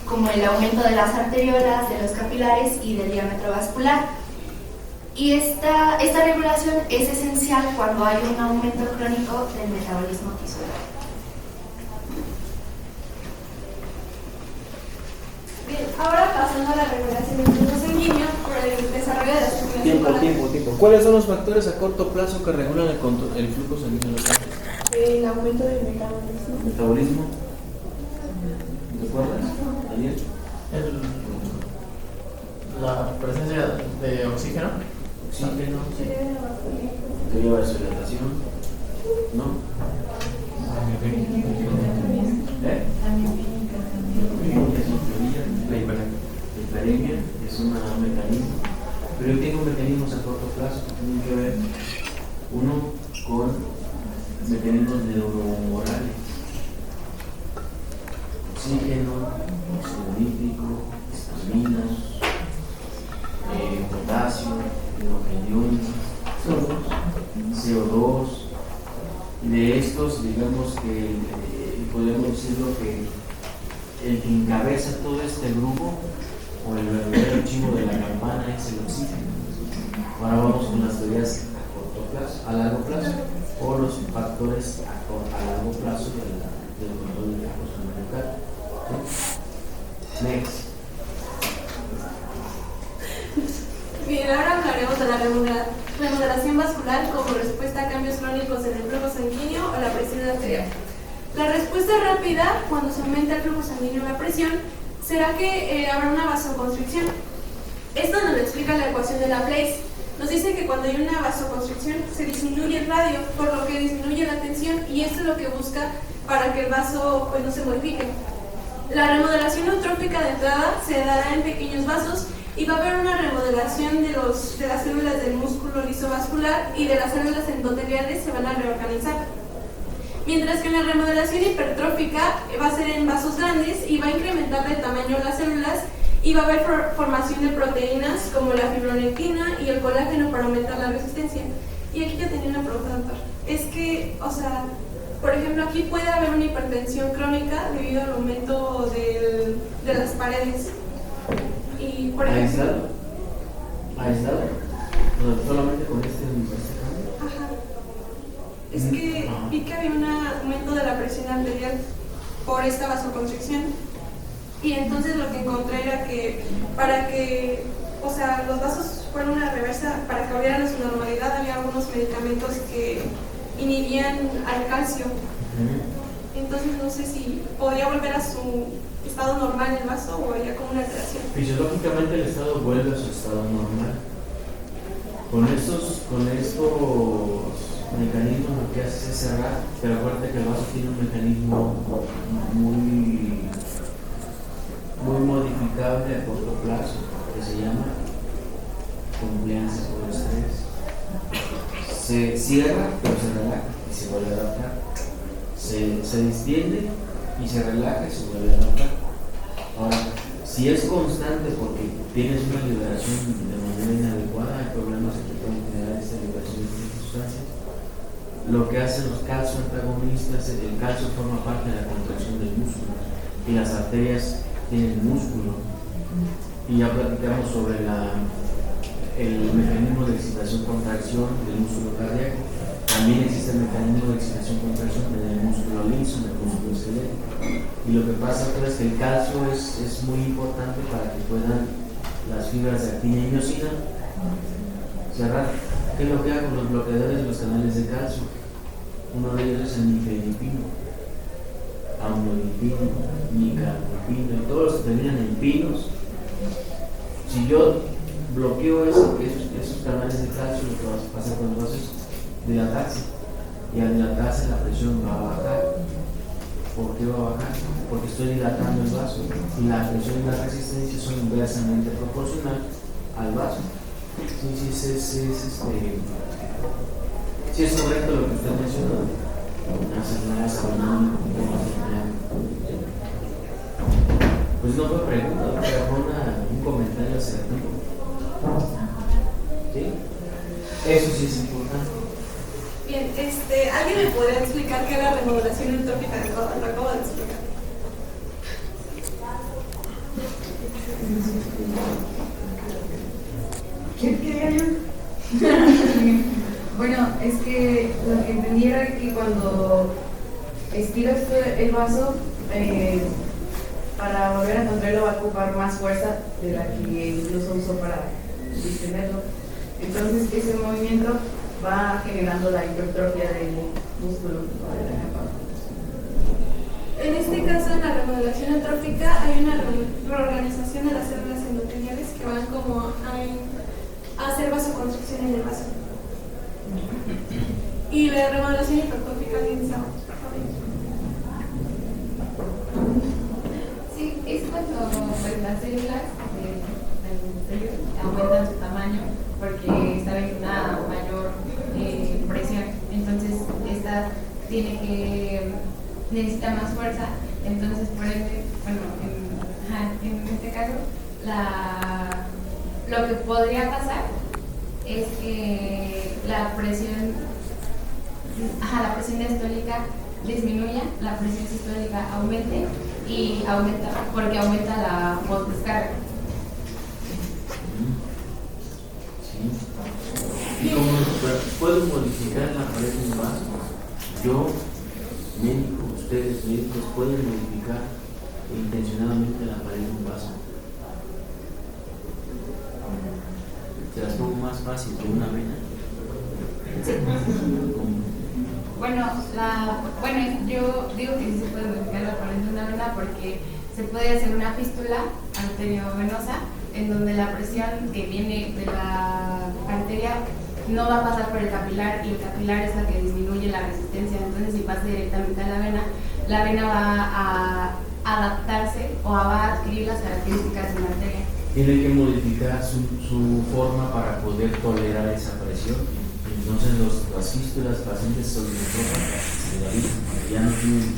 M: como el aumento de las arteriolas, de los capilares y del diámetro vascular. Y esta regulación es esencial cuando hay un aumento crónico del metabolismo tisular.
B: Bien, ahora pasando a la regulación del flujo sanguíneo por el desarrollo de las circulaciones.
A: Tiempo. ¿Cuáles son los factores a corto plazo que regulan el flujo sanguíneo?
B: El aumento del metabolismo.
A: ¿Metabolismo? ¿Te acuerdas? Daniel.
C: La presencia de oxígeno.
A: Oxígeno. Teoría de vasodilatación. ¿No? La hiperemia es un mecanismo. Pero yo tengo mecanismos a corto plazo. Tienen que ver, uno, con mecanismos neuromorales, oxígeno, óxido nítrico, estaminas, potasio, hidrogeniones, CO2, y de estos digamos que decirlo que el que encabeza todo este grupo, o el verdadero chivo de la campana, es el oxígeno. Ahora vamos con las teorías a corto plazo, a largo plazo, o los factores a largo plazo del control del flujo local. ¿Sí? Next.
B: Bien, ahora hablaremos de la remodelación vascular como respuesta a cambios crónicos en el flujo sanguíneo o la presión arterial. La respuesta rápida, cuando se aumenta el flujo sanguíneo o la presión, será que habrá una vasoconstricción. Esto nos lo explica la ecuación de Laplace. Nos dice que cuando hay una vasoconstricción se disminuye el radio, por lo que disminuye la tensión, y esto es lo que busca para que el vaso pues, no se modifique. La remodelación eutrófica de entrada se dará en pequeños vasos y va a haber una remodelación de las células del músculo liso vascular, y de las células endoteliales se van a reorganizar. Mientras que en la remodelación hipertrófica va a ser en vasos grandes y va a incrementar de tamaño las células, y va a haber formación de proteínas como la fibronectina y el colágeno para aumentar la resistencia. Y aquí ya tenía una pregunta, doctor. Es que, o sea, por ejemplo, aquí puede haber una hipertensión crónica debido al aumento de las paredes. Y, por ejemplo,
A: ¿Aislado? ¿Solamente con este cambio?
B: Ajá. Es que vi que había un aumento de la presión arterial por esta vasoconstricción. Y entonces lo que encontré era que para que, o sea, los vasos fueran una reversa, para que volvieran a su normalidad, había algunos medicamentos que inhibían al calcio. Entonces no sé si podría volver a su estado normal el vaso o había como una alteración.
A: Fisiológicamente el estado vuelve a su estado normal. Con estos mecanismos lo que hace es cerrar, pero acuérdate que el vaso tiene un mecanismo muy modificable a corto plazo, que se llama compliance por estrés. Se cierra, pero se relaja y se vuelve a adaptar. Se distiende y se relaja y se vuelve a adaptar. Ahora, si es constante porque tienes una liberación de manera inadecuada, hay problemas que pueden generar esta liberación de sustancias. Lo que hacen los calcio antagonistas, el calcio forma parte de la contracción del músculo y las arterias tienen músculo, y ya platicamos sobre el mecanismo de excitación-contracción del músculo cardíaco. También existe el mecanismo de excitación-contracción del músculo liso, del músculo esquelético, y lo que pasa es que el calcio es muy importante para que puedan las fibras de actina y miosina cerrar. ¿Qué es lo que hago con los bloqueadores de los canales de calcio? Uno de ellos es el nifedipino, amlodipino, nicardipino, y todos los que terminan en pinos. Si yo bloqueo esos canales de calcio, lo que va a pasar con los vasos es dilatarse, y al dilatarse la presión va a bajar. ¿Por qué va a bajar? Porque estoy dilatando el vaso, y la presión y la resistencia son inversamente proporcional al vaso. Sí es correcto lo que usted mencionó. Pues no fue pregunta, fue un comentario asertivo. ¿Sí? Eso sí es importante.
B: Bien, ¿alguien me podría explicar qué es la remodelación eutrófica de entrada? Lo acabo de explicar.
J: Bueno, es que lo que entendí era que cuando estiras el vaso, para volver a contraerlo va a ocupar más fuerza de la que incluso usó para distenderlo. Entonces ese movimiento va generando la hipertrofia del músculo de la capa.
B: En este caso, en la remodelación eutrófica hay una reorganización de las células endoteliales que van como a hacer vasoconstricción en el vaso. Y la remodelación hipertrófica en esa.
H: Sí, es cuando pues, las células del cerebro aumentan su tamaño porque está en una mayor presión. Entonces, esta necesita más fuerza. Entonces, por ende, bueno, en este caso, lo que podría pasar es que la presión diastólica disminuya, la presión sistólica aumente y aumenta, porque aumenta la postdescarga.
A: ¿Y cómo puedo modificar la pared de un vaso? Yo, médico, ustedes médicos, pueden modificar intencionadamente la pared de un vaso. Se las pongo más fácil con una vena.
H: Bueno, yo digo que sí se puede modificar la pared de una vena porque se puede hacer una fístula arteriovenosa en donde la presión que viene de la arteria no va a pasar por el capilar y el capilar es la que disminuye la resistencia. Entonces, si pasa directamente a la vena va a adaptarse o va a adquirir las características de una arteria.
A: Tiene que modificar su forma para poder tolerar esa presión. Entonces las fístulas pacientes solimetrópicas de la vida ya no tienen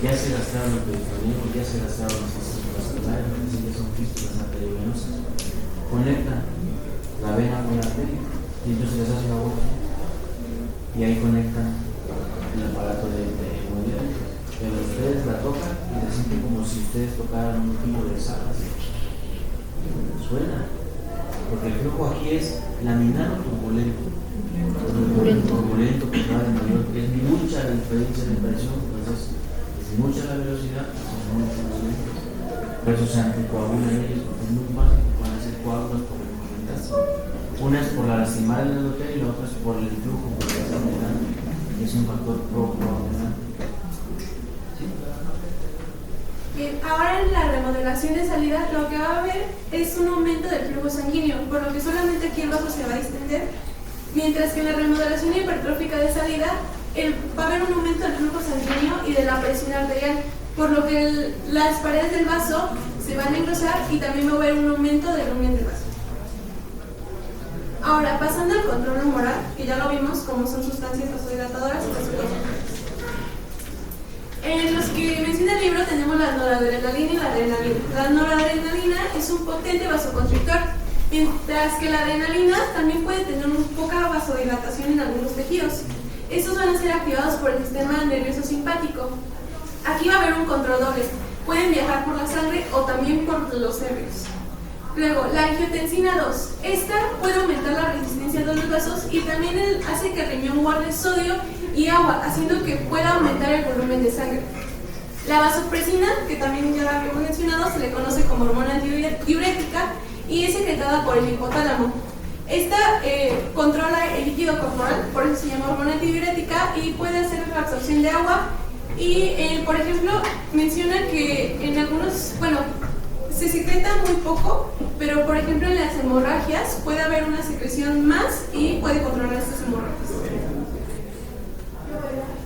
A: ya se gastaron los peritoneos, ya se gastaron las fístulas vasculares, ya son fístulas arteriovenosas. Conectan la vena con la arteria y entonces les hace una bolsa y ahí conectan el aparato de movilidad. Pero ustedes la tocan y se sienten como si ustedes tocaran un filo de sal. Suena. Porque el flujo aquí es laminar o turbulento. Turbulento, que va de mayor, es mucha la diferencia de presión, entonces es mucha la velocidad, es muy turbulento. Por eso se anticoagulan ellos, porque es muy fácil que puedan hacer coágulos por el comentaste. Una es por la lastimada del endotelio y la otra es por el flujo, porque es un factor pro-coagulante.
B: Bien, ahora en la remodelación de salida lo que va a haber es un aumento del flujo sanguíneo, por lo que solamente aquí el vaso se va a distender, mientras que en la remodelación hipertrófica de salida va a haber un aumento del flujo sanguíneo y de la presión arterial, por lo que las paredes del vaso se van a engrosar y también va a haber un aumento del volumen del vaso. Ahora, pasando al control humoral, que ya lo vimos como son sustancias vasodilatadoras y vasodilatantes. En los que menciona el libro tenemos la noradrenalina y la adrenalina. La noradrenalina es un potente vasoconstrictor, mientras que la adrenalina también puede tener muy poca vasodilatación en algunos tejidos. Estos van a ser activados por el sistema nervioso simpático. Aquí va a haber un control doble. Pueden viajar por la sangre o también por los nervios. Luego, la angiotensina 2. Esta puede aumentar la resistencia de los vasos y también hace que el riñón guarde sodio y agua, haciendo que pueda aumentar el volumen de sangre. La vasopresina, que también ya la habíamos mencionado, se le conoce como hormona diurética y es secretada por el hipotálamo. Esta controla el líquido corporal, por eso se llama hormona diurética y puede hacer la absorción de agua. Y, por ejemplo, menciona que en algunos, se secreta muy poco, pero por ejemplo en las hemorragias puede haber una secreción más y puede controlar estas hemorragias.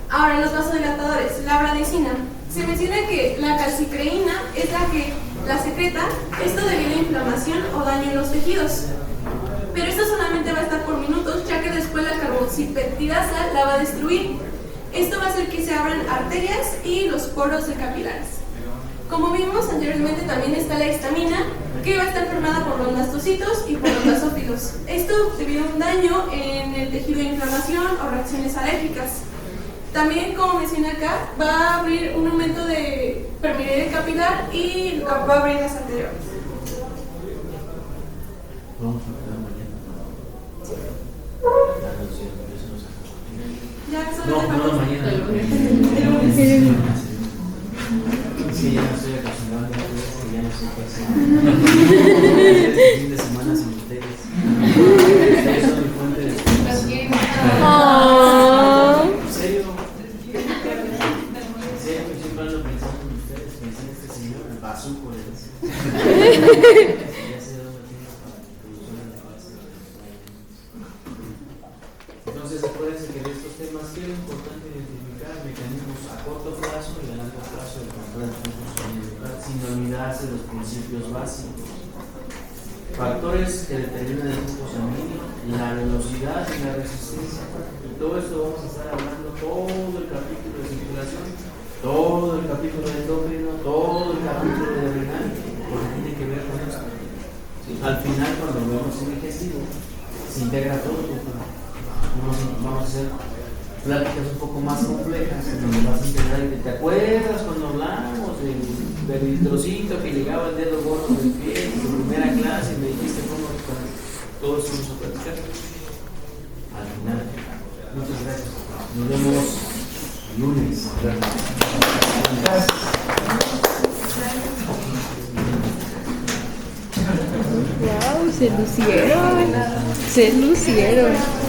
B: Ahora, los vasodilatadores, la bradicina. Se menciona que la calcicreína es la que la secreta, esto debido a inflamación o daño en los tejidos. Pero esto solamente va a estar por minutos, ya que después la carboxipeptidasa la va a destruir. Esto va a hacer que se abran arterias y los poros de capilares. Como vimos anteriormente, también está la histamina, que va a estar formada por los mastocitos y por los basófilos. Esto debido a un daño en el tejido de inflamación o reacciones alérgicas. También, como menciona acá, va a abrir un aumento de permeabilidad capilar y va a abrir las anteriores.
A: Vamos a quedar mañana. No, mañana. Sí, ya no estoy acostumbrado a ustedes, que ya no sé qué hacer. El fin de semana sin ustedes. Ustedes son mi fuente de inspiración. ¿En serio? Siempre ando pensando en ustedes, pensé en este señor, el bazuco de ese. Ya sé dónde tengo para producir la clase. Entonces, acuérdense que de estos temas sí es importante identificar mecanismos a corto plazo y a largo plazo de control del flujo sanguíneo, sin olvidarse de los principios básicos. Factores que determinan el flujo sanguíneo, la velocidad y la resistencia. Y todo esto vamos a estar hablando todo el capítulo de circulación, todo el capítulo de endocrino, todo el capítulo de renal, porque tiene que ver con esto. Al final, cuando vemos el digestivo, se integra todo. Vamos a hacer pláticas un poco más complejas en donde vas a entender que te acuerdas cuando hablamos del trocito que llegaba el dedo gordo del pie en tu primera clase y me dijiste cómo todo eso vamos a platicar al final. Muchas gracias. Nos vemos el lunes.
L: Wow, se lucieron. Se lucieron.